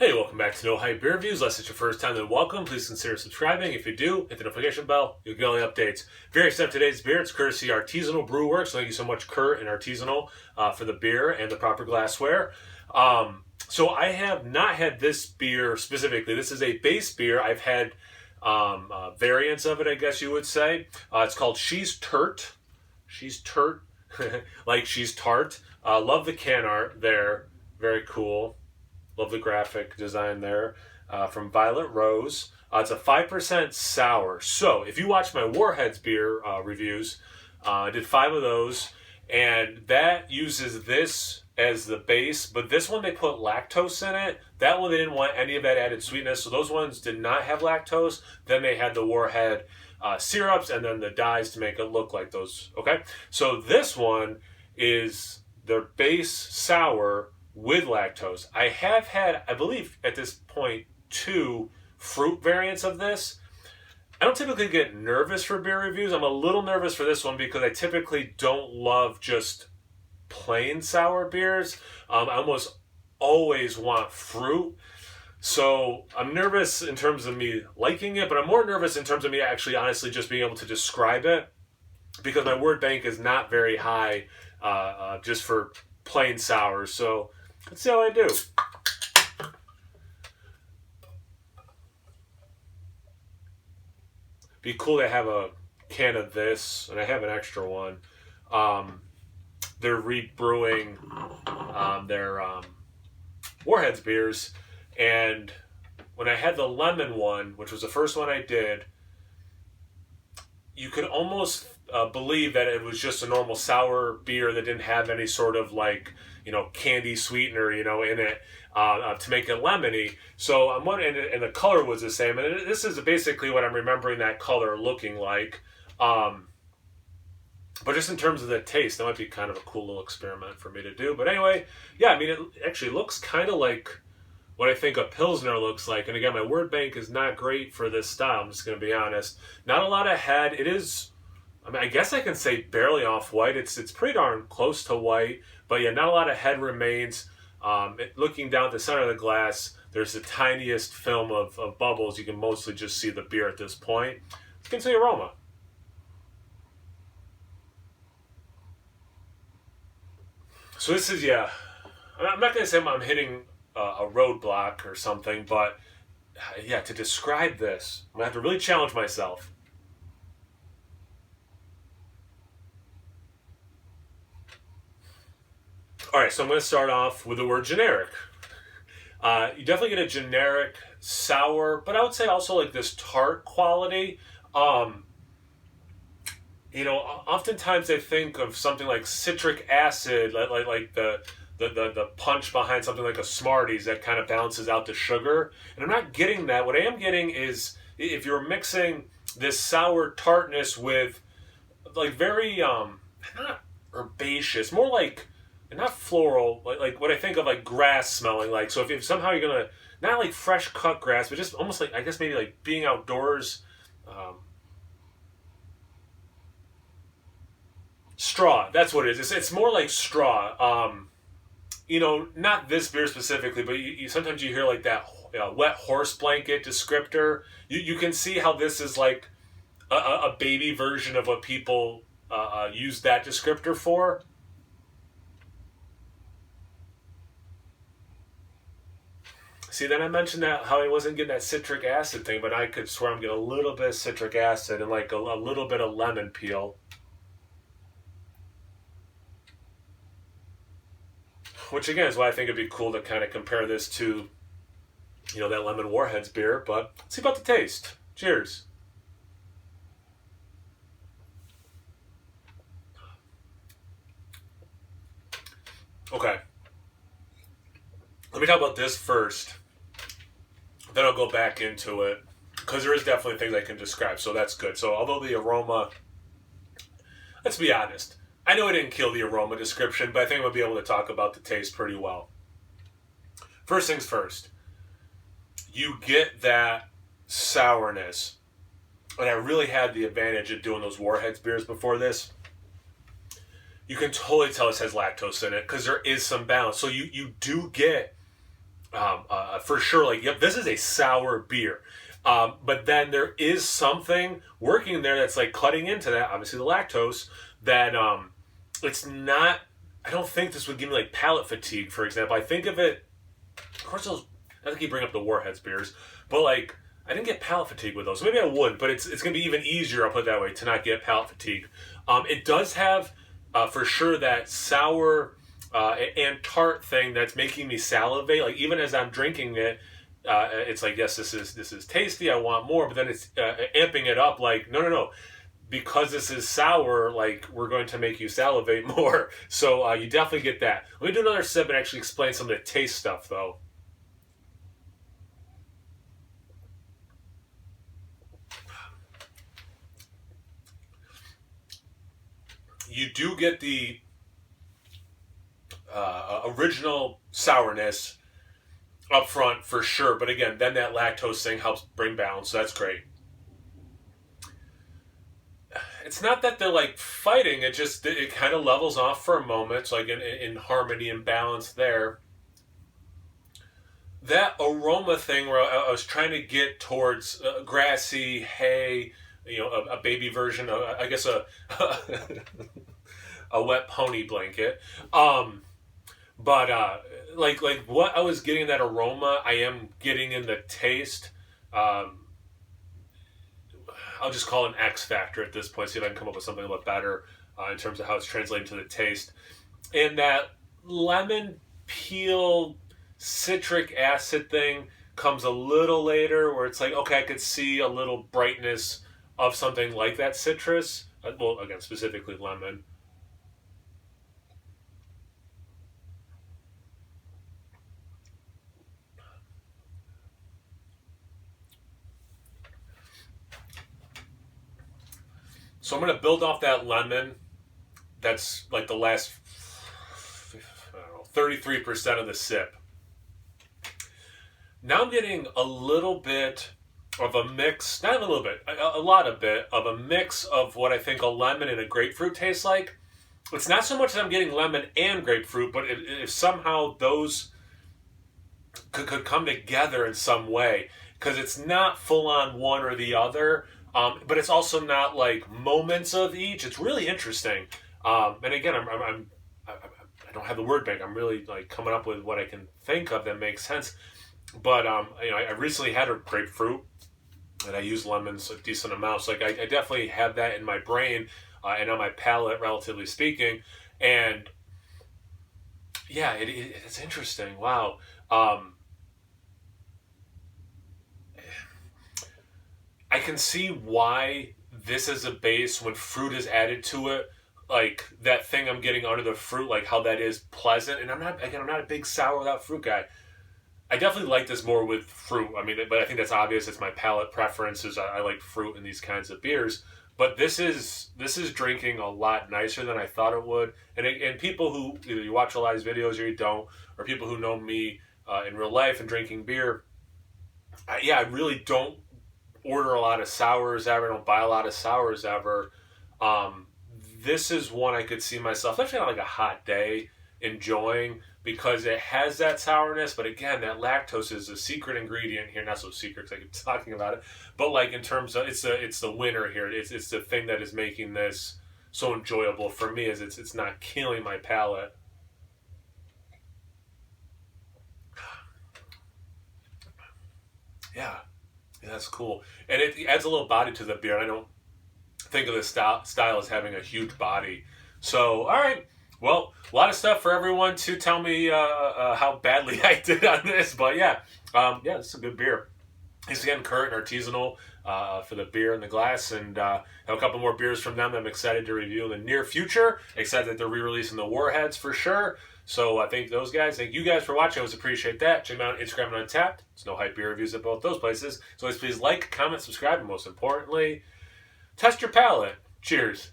Hey, welcome back to No Hype Beer Reviews. Unless it's your first time, then welcome. Please consider subscribing. If you do, hit the notification bell. You'll get all the updates. Very excited today's beer. It's courtesy Artisanal Brew Works. Thank you so much, Kurt and Arisanal, for the beer and the proper glassware. So I have not had this beer specifically. This is a base beer. I've had variants of it, I guess you would say. It's called She's Tert. She's Tert, like she's tart. Love the can art there. Very cool. Love the graphic design there from Violet Rose. It's a 5% sour. So if you watch my Warheads beer reviews, I did 5 of those, and that uses this as the base. But this one, they put lactose in it. That one, they didn't want any of that added sweetness. So those ones did not have lactose. Then they had the Warhead syrups and then the dyes to make it look like those. Okay, so this one is their base sour with lactose. I have had, I believe at this point, 2 fruit variants of this. I don't typically get nervous for beer reviews. I'm a little nervous for this one because I typically don't love just plain sour beers. I almost always want fruit. So I'm nervous in terms of me liking it, but I'm more nervous in terms of me actually honestly just being able to describe it, because my word bank is not very high just for plain sours. So let's see how I do. Be cool to have a can of this, and I have an extra one. They're rebrewing their Warheads beers, and when I had the lemon one, which was the first one I did, you could almost believe that it was just a normal sour beer that didn't have any sort of candy sweetener, in it to make it lemony. So I'm wondering, and the color was the same. And this is basically what I'm remembering that color looking like. But just in terms of the taste, that might be kind of a cool little experiment for me to do. But anyway, yeah, I mean, it actually looks kind of like what I think a Pilsner looks like. And again, my word bank is not great for this style. I'm just going to be honest. Not a lot of head. It is, I mean, I guess I can say barely off white. It's pretty darn close to white. But yeah, not a lot of head remains. Looking down at the center of the glass, there's the tiniest film of bubbles. You can mostly just see the beer at this point. You can see aroma. So this is, yeah, I'm not going to say I'm hitting a roadblock or something, but yeah, to describe this, I'm going to have to really challenge myself. All right, so I'm going to start off with the word generic. You definitely get a generic sour, but I would say also like this tart quality. Oftentimes I think of something like citric acid, like the punch behind something like a Smarties that kind of balances out the sugar. And I'm not getting that. What I am getting is if you're mixing this sour tartness with like very not herbaceous, more like not floral, like what I think of like grass smelling like. So if somehow you're gonna not like fresh cut grass, but just almost like, I guess maybe like being outdoors. Straw, that's what it is. It's more like straw. Not this beer specifically, but you sometimes you hear like that wet horse blanket descriptor. You can see how this is like a baby version of what people use that descriptor for. See, then I mentioned that how I wasn't getting that citric acid thing, but I could swear I'm getting a little bit of citric acid and like a little bit of lemon peel. Which again is why I think it'd be cool to kind of compare this to, that lemon Warheads beer. But let's see about the taste. Cheers. Okay. Let me talk about this first. Then I'll go back into it, because there is definitely things I can describe, so that's good. So although the aroma, let's be honest, I know I didn't kill the aroma description, but I think we'll be able to talk about the taste pretty well. First things first, you get that sourness, and I really had the advantage of doing those Warheads beers before this. You can totally tell this has lactose in it because there is some balance. So you do get for sure, like, yep, this is a sour beer. But then there is something working there that's like cutting into that, obviously the lactose, that it's not, I don't think this would give me like palate fatigue, for example. I think of it, of course, those, I think you bring up the Warheads beers, but like, I didn't get palate fatigue with those. Maybe I would, but it's going to be even easier, I'll put it that way, to not get palate fatigue. It does have, for sure, that sour and tart thing that's making me salivate. Like, even as I'm drinking it, it's like, yes, this is tasty, I want more, but then it's amping it up like, no. Because this is sour, like, we're going to make you salivate more. So you definitely get that. Let me do another sip and actually explain some of the taste stuff, though. You do get the original sourness up front for sure, but again, then that lactose thing helps bring balance, so that's great. It's not that they're like fighting, it kind of levels off for a moment, so like in harmony and balance there. That aroma thing where I was trying to get towards grassy, hay, a baby version of, I guess, a a wet pony blanket. But like what I was getting, that aroma, I am getting in the taste. I'll just call it an X factor at this point, see if I can come up with something a little better in terms of how it's translating to the taste. And that lemon peel citric acid thing comes a little later, where it's like, okay, I could see a little brightness of something like that citrus. Well, again, specifically lemon. So I'm going to build off that lemon. That's like the last, I don't know, 33% of the sip. Now I'm getting a little bit of a mix, not a little bit, a lot of bit of a mix of what I think a lemon and a grapefruit tastes like. It's not so much that I'm getting lemon and grapefruit, but if somehow those could come together in some way, because it's not full on one or the other, but it's also not like moments of each. It's really interesting. And again, I don't have the word bank. I'm really like coming up with what I can think of that makes sense. But I recently had a grapefruit, and I use lemons a decent amount. So like I definitely have that in my brain and on my palate, relatively speaking. And yeah, it's interesting. Wow. I can see why this is a base when fruit is added to it. Like that thing I'm getting under the fruit, like how that is pleasant. And I'm not a big sour without fruit guy. I definitely like this more with fruit. I mean, but I think that's obvious. It's my palate preferences. I like fruit in these kinds of beers. But this is drinking a lot nicer than I thought it would. And people who, either you watch a lot of these videos or you don't, or people who know me in real life and drinking beer, I really don't order a lot of sours ever. I don't buy a lot of sours ever. This is one I could see myself, especially on like a hot day, enjoying, because it has that sourness, but again, that lactose is a secret ingredient here. Not so secret because I keep talking about it, but like in terms of it's the winner here. It's the thing that is making this so enjoyable for me. Is it's not killing my palate. Yeah, that's cool, and it adds a little body to the beer. I don't think of this style as having a huge body. So, all right. Well, a lot of stuff for everyone to tell me how badly I did on this, but yeah, this is a good beer. Thanks again, Kurt and Artisanal, for the beer in the glass, and have a couple more beers from them that I'm excited to review in the near future. Excited that they're re-releasing the Warheads for sure. So I thank those guys. Thank you guys for watching. I always appreciate that. Check them out on Instagram and Untapped. It's No Hype Beer Reviews at both those places. So always please like, comment, subscribe, and most importantly, test your palate. Cheers.